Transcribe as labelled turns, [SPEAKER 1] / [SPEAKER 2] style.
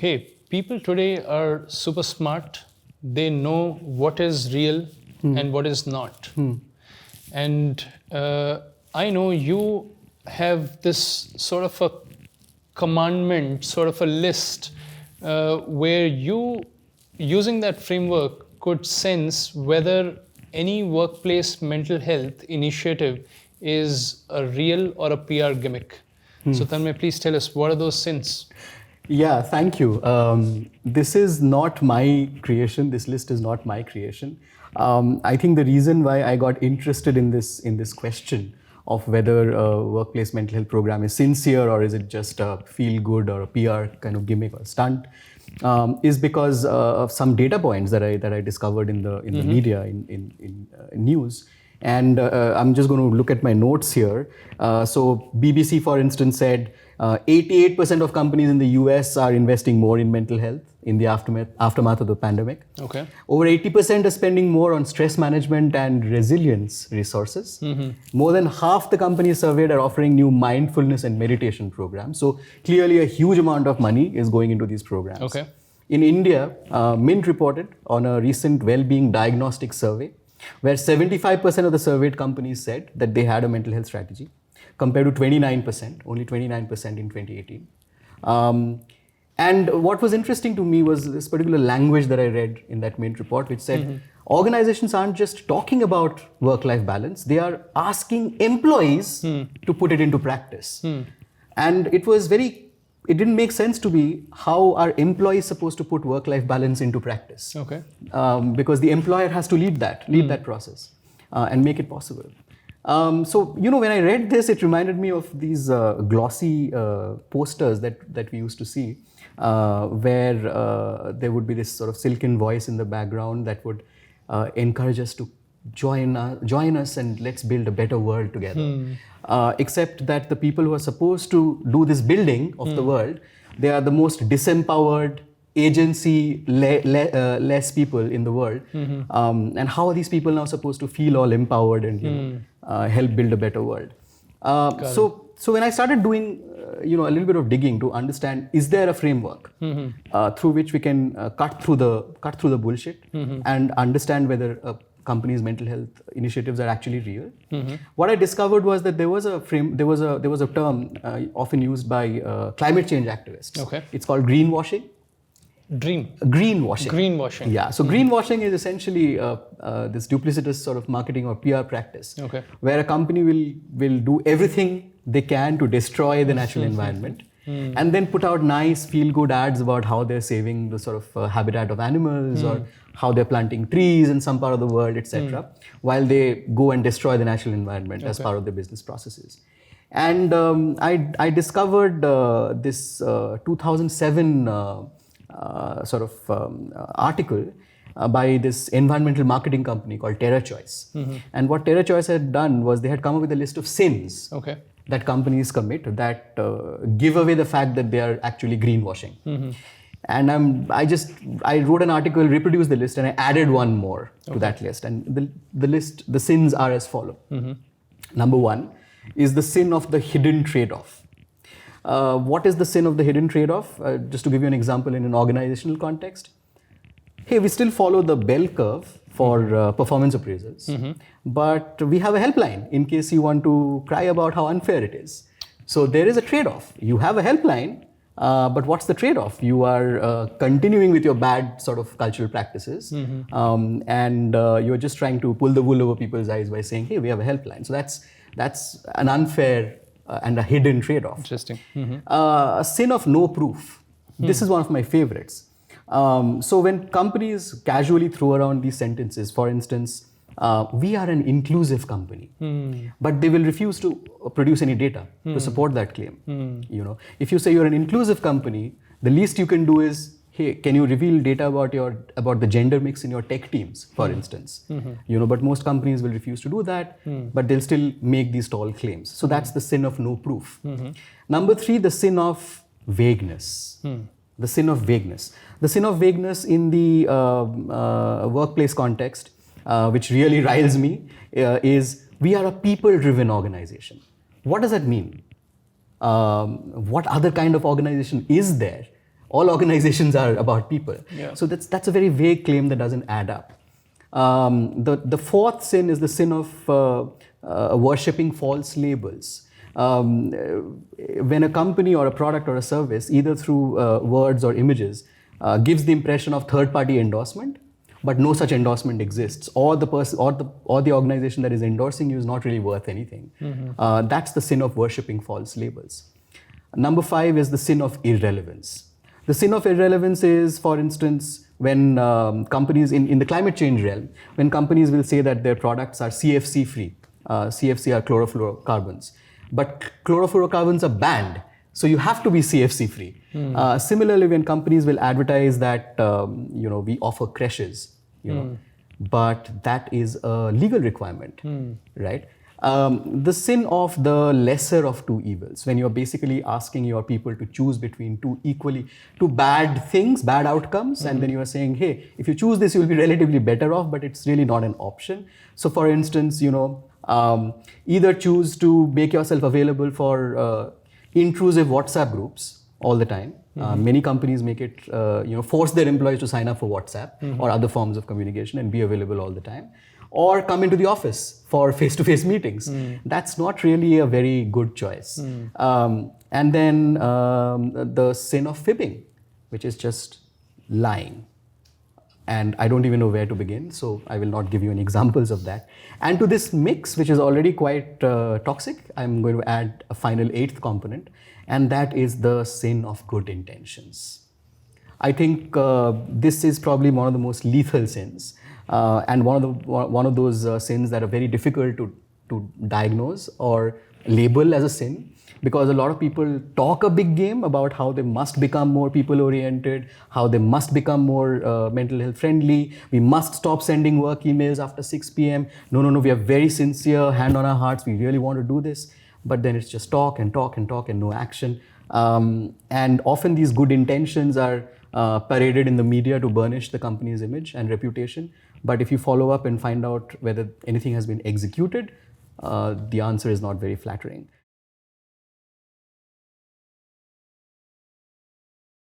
[SPEAKER 1] hey, people today are super smart. They know what is real and what is not. And I know you have this sort of a commandment, sort of a list, where you, using that framework, could sense whether any workplace mental health initiative is a real or a PR gimmick. So Tanmay, please tell us, what are those sins?
[SPEAKER 2] Yeah, thank you. This is not my creation. This list is not my creation. I think the reason why I got interested in this question of whether a workplace mental health program is sincere or is it just a feel good or a PR kind of gimmick or stunt is because of some data points that I discovered in the media in news. And I'm just going to look at my notes here. So BBC, for instance, said 88% of companies in the US are investing more in mental health in the aftermath of the pandemic.
[SPEAKER 1] Okay.
[SPEAKER 2] Over 80% are spending more on stress management and resilience resources. More than half the companies surveyed are offering new mindfulness and meditation programs. So clearly a huge amount of money is going into these programs.
[SPEAKER 1] Okay.
[SPEAKER 2] In India, Mint reported on a recent well-being diagnostic survey where 75% of the surveyed companies said that they had a mental health strategy, compared to 29%, only 29% in 2018. And what was interesting to me was this particular language that I read in that Mint report, which said organizations aren't just talking about work-life balance, they are asking employees to put it into practice. And it didn't make sense to me how are employees supposed to put work-life balance into practice.
[SPEAKER 1] Okay.
[SPEAKER 2] Because the employer has to lead that process and make it possible. So, when I read this, it reminded me of these glossy posters that we used to see, where there would be this sort of silken voice in the background that would encourage us to join us and let's build a better world together. Except that the people who are supposed to do this building of the world, they are the most disempowered, agency-less people in the world. And how are these people now supposed to feel all empowered and help build a better world? So when I started doing a little bit of digging to understand, is there a framework through which we can cut through the bullshit and understand whether a companies' mental health initiatives are actually real. What I discovered was that there was a term often used by climate change activists.
[SPEAKER 1] Okay.
[SPEAKER 2] It's called greenwashing. Greenwashing.
[SPEAKER 1] Greenwashing.
[SPEAKER 2] Yeah. So greenwashing is essentially this duplicitous sort of marketing or PR practice, where a company will do everything they can to destroy the natural environment. And then put out nice feel-good ads about how they're saving the sort of habitat of animals or how they're planting trees in some part of the world, etc., while they go and destroy the natural environment as part of their business processes. And I discovered this 2007 article by this environmental marketing company called TerraChoice. And what TerraChoice had done was they had come up with a list of sins that companies commit that give away the fact that they are actually greenwashing. And I wrote an article, reproduced the list, and I added one more to that list. And the sins are as follow. Number one is the sin of the hidden trade-off. What is the sin of the hidden trade-off? Just to give you an example in an organizational context. Hey, we still follow the bell curve for performance appraisals, but we have a helpline in case you want to cry about how unfair it is. So there is a trade-off. You have a helpline, but what's the trade-off? You are continuing with your bad sort of cultural practices, and you're just trying to pull the wool over people's eyes by saying, hey, we have a helpline. So that's an unfair and a hidden trade-off.
[SPEAKER 1] Interesting.
[SPEAKER 2] A sin of no proof. This is one of my favorites. So when companies casually throw around these sentences, for instance, we are an inclusive company, but they will refuse to produce any data to support that claim. If you say you're an inclusive company, the least you can do is, hey, can you reveal data about the gender mix in your tech teams, for instance? But most companies will refuse to do that, but they'll still make these tall claims. So that's the sin of no proof. Number three, the sin of vagueness. The sin of vagueness. The sin of vagueness in the workplace context, which really riles me, is we are a people-driven organization. What does that mean? What other kind of organization is there? all organizations are about people.
[SPEAKER 1] Yeah.
[SPEAKER 2] So that's a very vague claim that doesn't add up. The fourth sin is the sin of worshipping false labels. When a company or a product or a service, either through words or images, gives the impression of third-party endorsement, but no such endorsement exists, or the person or the organization that is endorsing you is not really worth anything. That's the sin of worshipping false labels. Number 5 is the sin of irrelevance. The sin of irrelevance is, for instance, when companies in the climate change realm, when companies will say that their products are CFC free. CFC are chlorofluorocarbons, but chlorofluorocarbons are banned, so you have to be CFC free. Similarly, when companies will advertise that we offer creches, but that is a legal requirement, right? The sin of the lesser of two evils, when you're basically asking your people to choose between two bad things, bad outcomes, and then you are saying, hey, if you choose this, you'll be relatively better off, but it's really not an option. So for instance, either choose to make yourself available for intrusive WhatsApp groups all the time. Many companies make it, force their employees to sign up for WhatsApp or other forms of communication and be available all the time. Or come into the office for face-to-face meetings. That's not really a very good choice. And then the sin of fibbing, which is just lying. And I don't even know where to begin, so I will not give you any examples of that. And to this mix, which is already quite toxic, I'm going to add a final 8th component, and that is the sin of good intentions. I think this is probably one of the most lethal sins. And one of those sins that are very difficult to diagnose or label as a sin, because a lot of people talk a big game about how they must become more people-oriented, how they must become more mental health friendly, we must stop sending work emails after 6 p.m. No, we are very sincere, hand on our hearts, we really want to do this, but then it's just talk and talk and talk and no action. And often these good intentions are paraded in the media to burnish the company's image and reputation. But if you follow up and find out whether anything has been executed, the answer is not very flattering.